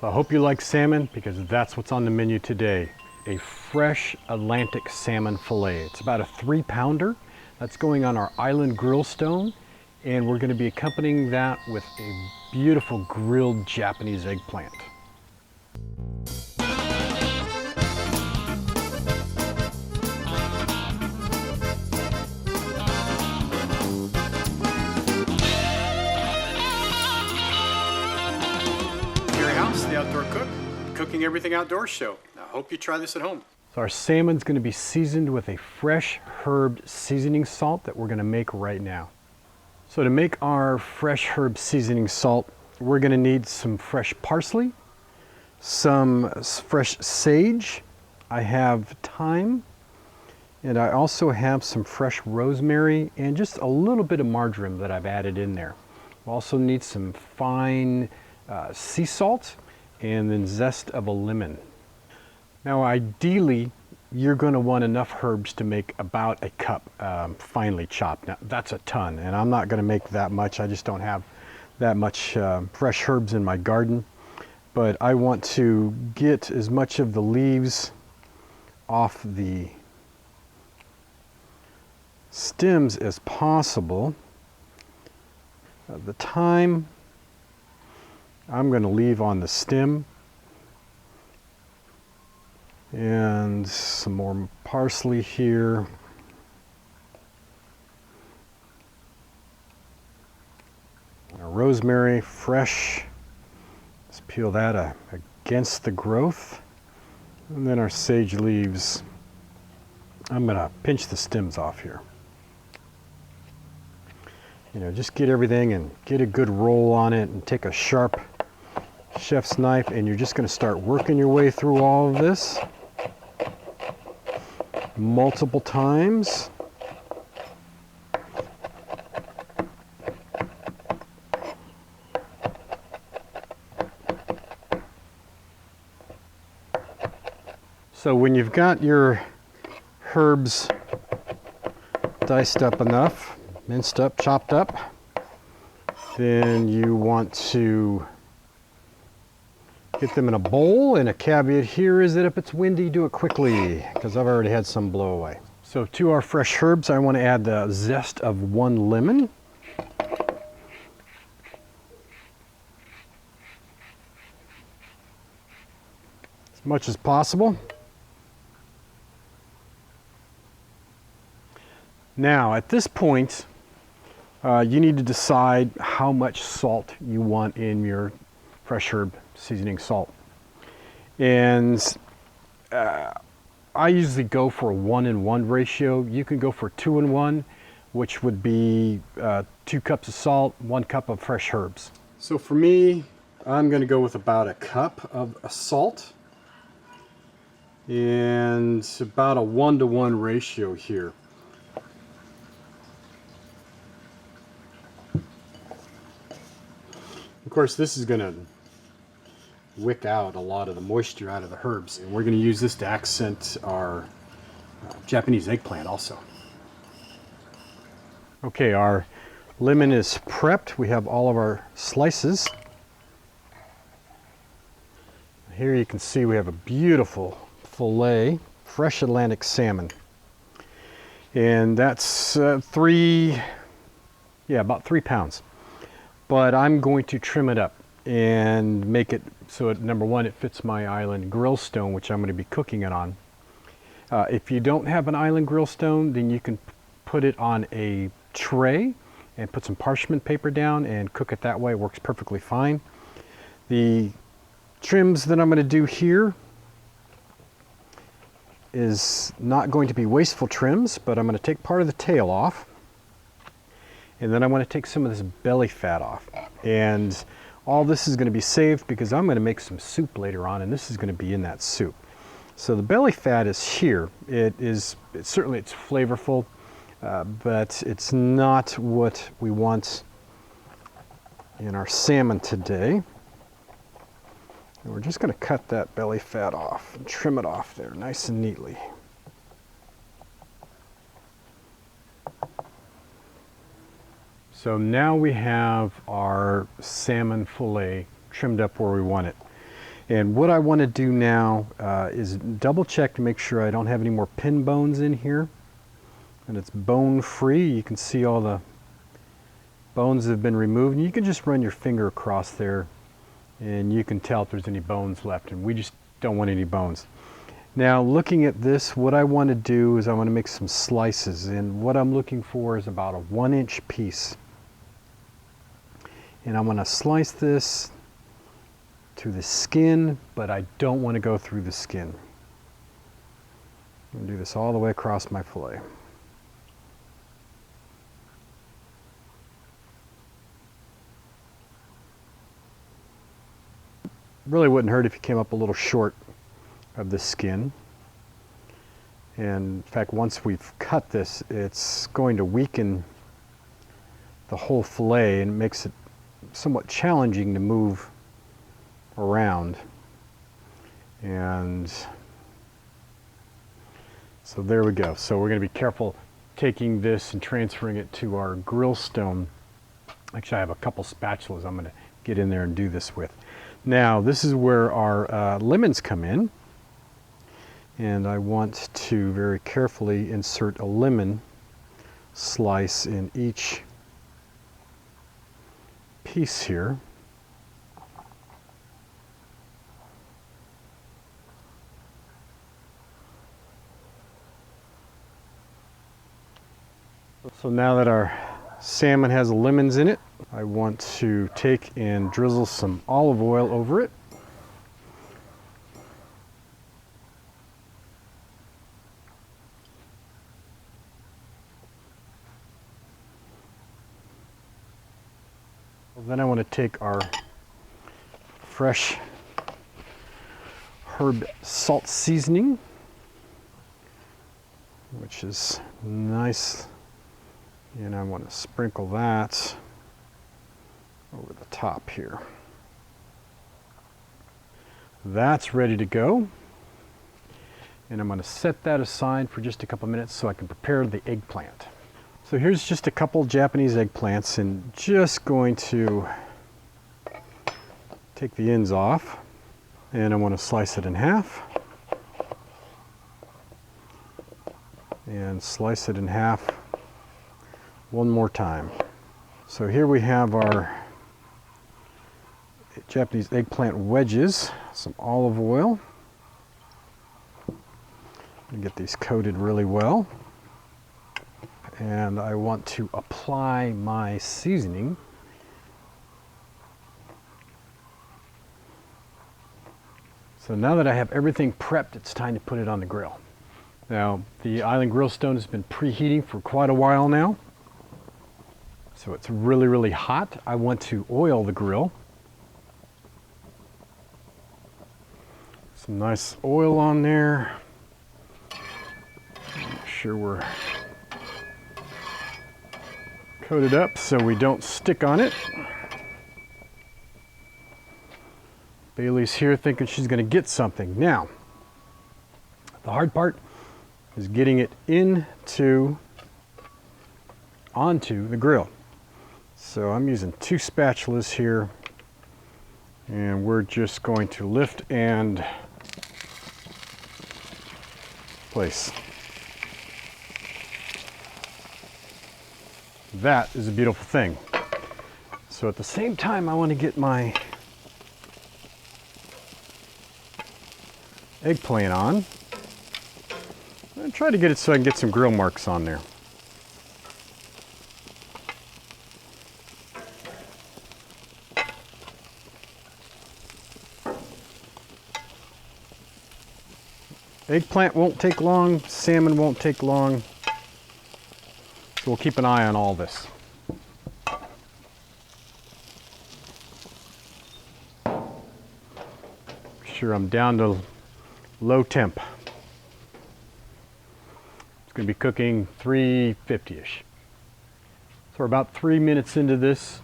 So I hope you like salmon, because that's what's on the menu today. A fresh Atlantic salmon fillet. It's about a 3-pounder. That's going on our Island Grillstone, and we're going to be accompanying that with a beautiful grilled Japanese eggplant. The Outdoor Cook, Cooking Everything Outdoors show. I hope you try this at home. So our salmon's going to be seasoned with a fresh herb seasoning salt that we're going to make right now. So to make our fresh herb seasoning salt, we're going to need some fresh parsley, some fresh sage, I have thyme, and I also have some fresh rosemary and just a little bit of marjoram that I've added in there. We also need some fine sea salt, and then zest of a lemon. Now ideally, you're going to want enough herbs to make about a cup finely chopped. Now that's a ton, and I'm not going to make that much. I just don't have that much fresh herbs in my garden. But I want to get as much of the leaves off the stems as possible. The thyme I'm going to leave on the stem, and some more parsley here. Our rosemary, fresh. Let's peel that against the growth. And then our sage leaves. I'm going to pinch the stems off here. You know, just get everything and get a good roll on it, and take a sharp chef's knife, and you're just going to start working your way through all of this multiple times. So when you've got your herbs diced up enough, minced up, chopped up, then you want to get them in a bowl. And a caveat here is that if it's windy, do it quickly, because I've already had some blow away. So to our fresh herbs, I want to add the zest of 1 lemon. As much as possible. Now at this point, you need to decide how much salt you want in your fresh herb seasoning salt. And I usually go for a 1:1 ratio. You can go for 2:1, which would be 2 cups of salt, 1 cup of fresh herbs. So for me, I'm going to go with about a cup of salt, and about a 1:1 ratio here. Of course, this is going to wick out a lot of the moisture out of the herbs, and we're going to use this to accent our Japanese eggplant also. Okay, our lemon is prepped. We have all of our slices. Here you can see we have a beautiful fillet, fresh Atlantic salmon. And that's about 3 pounds. But I'm going to trim it up and make it so number one, it fits my Island Grillstone, which I'm going to be cooking it on. If you don't have an Island Grillstone, then you can put it on a tray and put some parchment paper down and cook it that way. It works perfectly fine. The trims that I'm going to do here is not going to be wasteful trims, but I'm going to take part of the tail off, and then I want to take some of this belly fat off. And all this is going to be saved because I'm going to make some soup later on, and this is going to be in that soup. So the belly fat is here. It's flavorful, but it's not what we want in our salmon today. And we're just going to cut that belly fat off and trim it off there nice and neatly. So now we have our salmon fillet trimmed up where we want it. And what I want to do now is double check to make sure I don't have any more pin bones in here. And it's bone free. You can see all the bones have been removed. And you can just run your finger across there and you can tell if there's any bones left. And we just don't want any bones. Now looking at this, what I want to do is I want to make some slices, and what I'm looking for is about a 1-inch piece. And I'm going to slice this to the skin, but I don't want to go through the skin. I'm going to do this all the way across my fillet. Really wouldn't hurt if you came up a little short of the skin. And in fact, once we've cut this, it's going to weaken the whole fillet and it makes it somewhat challenging to move around. And so there we go. So we're going to be careful taking this and transferring it to our Grillstone. Actually, I have a couple spatulas I'm going to get in there and do this with. Now, this is where our lemons come in. And I want to very carefully insert a lemon slice in each piece here. So now that our salmon has lemons in it, I want to take and drizzle some olive oil over it. Then I want to take our fresh herb salt seasoning, which is nice, and I want to sprinkle that over the top here. That's ready to go, and I'm going to set that aside for just a couple minutes so I can prepare the eggplant. So here's just a couple Japanese eggplants, and just going to take the ends off, and I want to slice it in half and slice it in half one more time. So here we have our Japanese eggplant wedges, some olive oil, and get these coated really well. And I want to apply my seasoning. So now that I have everything prepped, it's time to put it on the grill. Now, the Island Grillstone has been preheating for quite a while now. So it's really, really hot. I want to oil the grill. Some nice oil on there. Make sure we're coated up so we don't stick on it. Bailey's here thinking she's going to get something. Now, the hard part is getting it onto the grill. So I'm using 2 spatulas here, and we're just going to lift and place. That is a beautiful thing. So at the same time, I want to get my eggplant on. And try to get it so I can get some grill marks on there. Eggplant won't take long, salmon won't take long. So we'll keep an eye on all this. Make sure I'm down to low temp. It's going to be cooking 350-ish. So we're about 3 minutes into this.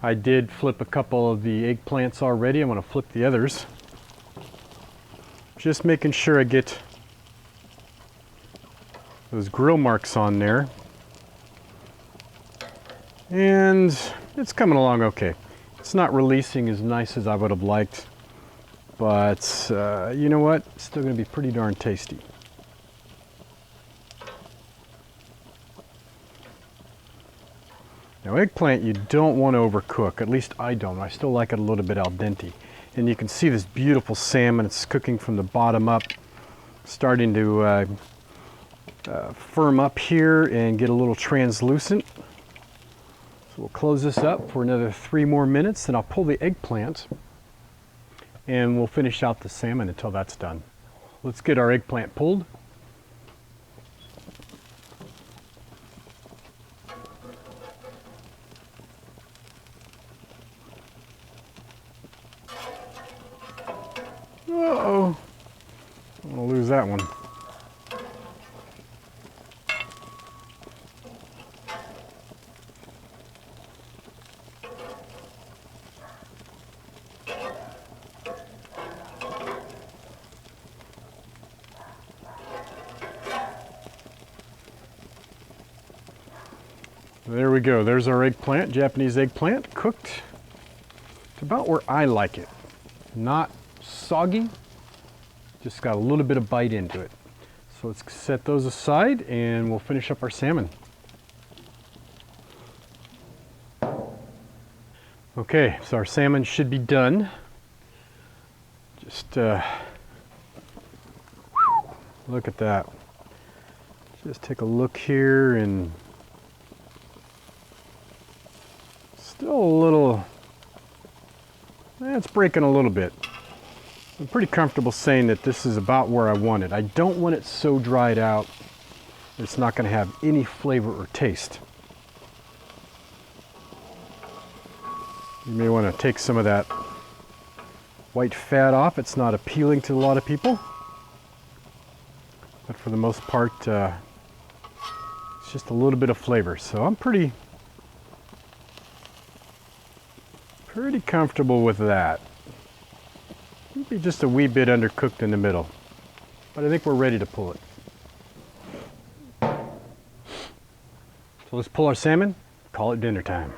I did flip a couple of the eggplants already. I'm going to flip the others. Just making sure I get those grill marks on there. And it's coming along okay. It's not releasing as nice as I would have liked. but you know what? It's still going to be pretty darn tasty. Now eggplant you don't want to overcook, at least I don't. I still like it a little bit al dente. And you can see this beautiful salmon, it's cooking from the bottom up, starting to firm up here and get a little translucent. So we'll close this up for another 3 more minutes, then I'll pull the eggplant and we'll finish out the salmon until that's done. Let's get our eggplant pulled. Uh-oh, I'm gonna lose that one. There we go, there's our eggplant, Japanese eggplant, cooked to about where I like it. Not soggy, just got a little bit of bite into it. So let's set those aside and we'll finish up our salmon. Okay, so our salmon should be done. Just look at that. Just take a look here, and still a little, it's breaking a little bit. I'm pretty comfortable saying that this is about where I want it. I don't want it so dried out that it's not going to have any flavor or taste. You may want to take some of that white fat off. It's not appealing to a lot of people, but for the most part it's just a little bit of flavor. So I'm pretty comfortable with that. Maybe just a wee bit undercooked in the middle, but I think we're ready to pull it. So let's pull our salmon, call it dinner time.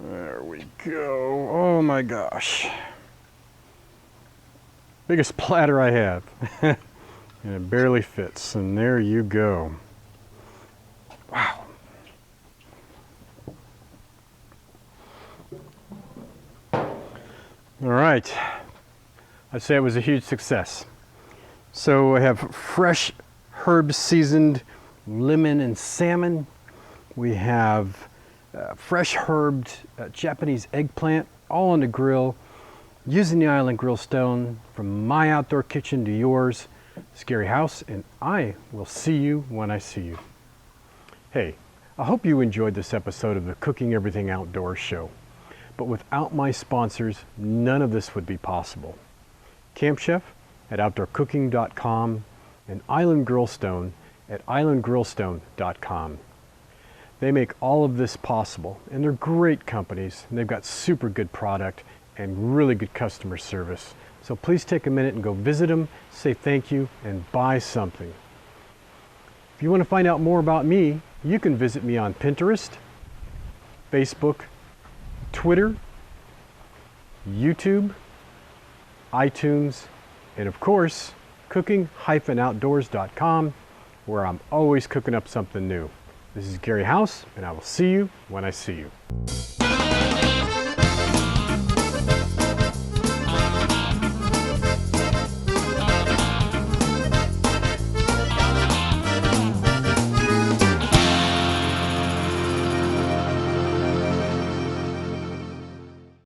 There we go. Oh my gosh. Biggest platter I have. And it barely fits, and there you go. Wow. All right, I'd say it was a huge success. So I have fresh herb seasoned lemon and salmon. We have fresh herbed Japanese eggplant, all on the grill, using the Island Grillstone. From my outdoor kitchen to yours, Scary House, and I will see you when I see you. Hey, I hope you enjoyed this episode of the Cooking Everything Outdoors show. But without my sponsors, none of this would be possible. Camp Chef at outdoorcooking.com and Island Grillstone at islandgrillstone.com. They make all of this possible, and they're great companies, and they've got super good product and really good customer service. So please take a minute and go visit them, say thank you, and buy something. If you want to find out more about me, you can visit me on Pinterest, Facebook, Twitter, YouTube, iTunes, and of course, cooking-outdoors.com, where I'm always cooking up something new. This is Gary House, and I will see you when I see you.